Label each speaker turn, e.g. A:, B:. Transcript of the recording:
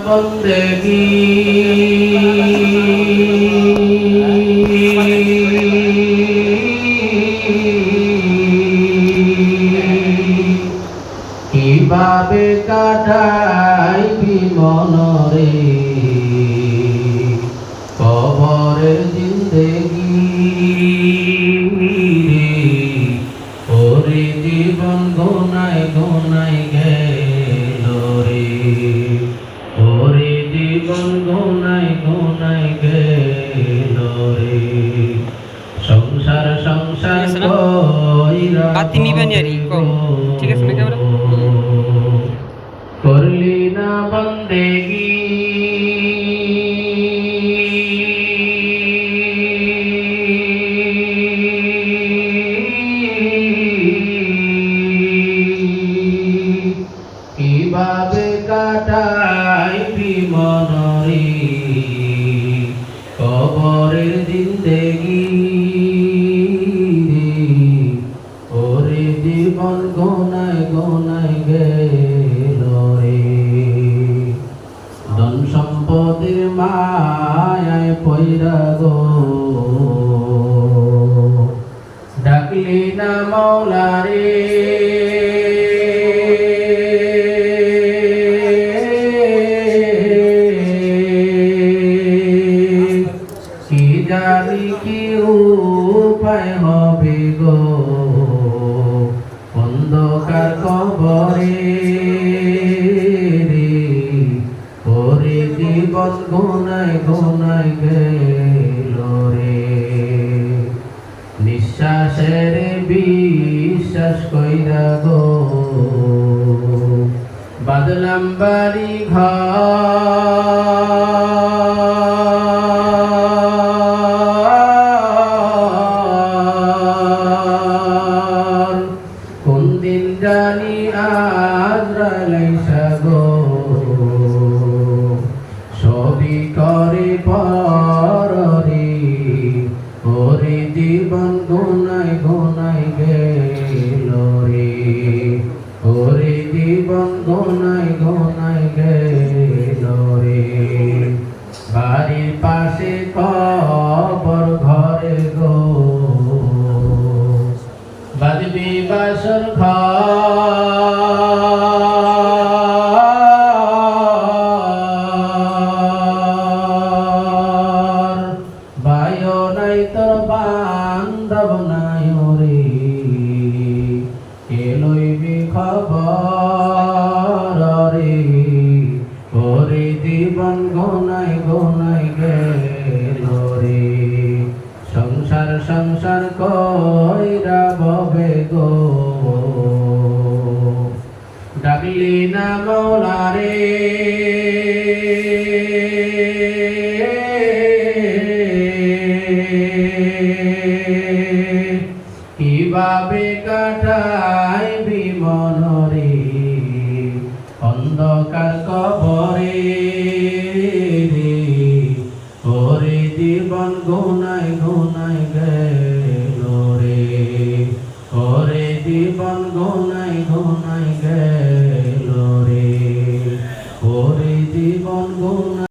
A: বন্দেগী কিভাবে কাটাইবি মনরে কবরের জিন্দেগি ওরে জীবন গোনায় গোনায় গেল রে ওরে জীবন গোনায় গোনায় গেল রে সংসার সংসার কইরা
B: বাতি নিবেন ইয়ারি কম ঠিক আছে না ক্যামেরা
A: করলি না বন্দেগি কিভাবে কাটাইবি মনরে কবরের জিন্দেগি ওরে জীবন গোনায় গোনায় গেল রে ধন সম্পদের মায়ায় পয়রা গো ডাকলি না মৌলা রে কি জানি কি উপায় হবে গো অন্ধকার কবরে রে ওরে জীবন গোনায় গোনায় গেল রে নিঃশ্বাসের বিশ্বাস কইরা গো বাদলাম বাড়ি ঘর কোন দিন জানি আজরাইলা গো সবই করে পরে ওরে জীবন গোনায় গোনায় গেল রে ওরে জীবন গোনায় গোনায় গেল রে বাড়ির পাশে কবর ঘরে গো বাজবি বাসর ঘর বায়ো নাই তোর বান্ধব নাই রে এলইবি খবর রে ওরে জীবন গোনায় গোনায় গেল রে সংসার সংসার কইরা ববে গো ডাকলি না মৌলা রে কিভাবে কাটাইবি মনরে অন্ধকার কবরে রে ওরে জীবন গোনায় গোনায় গে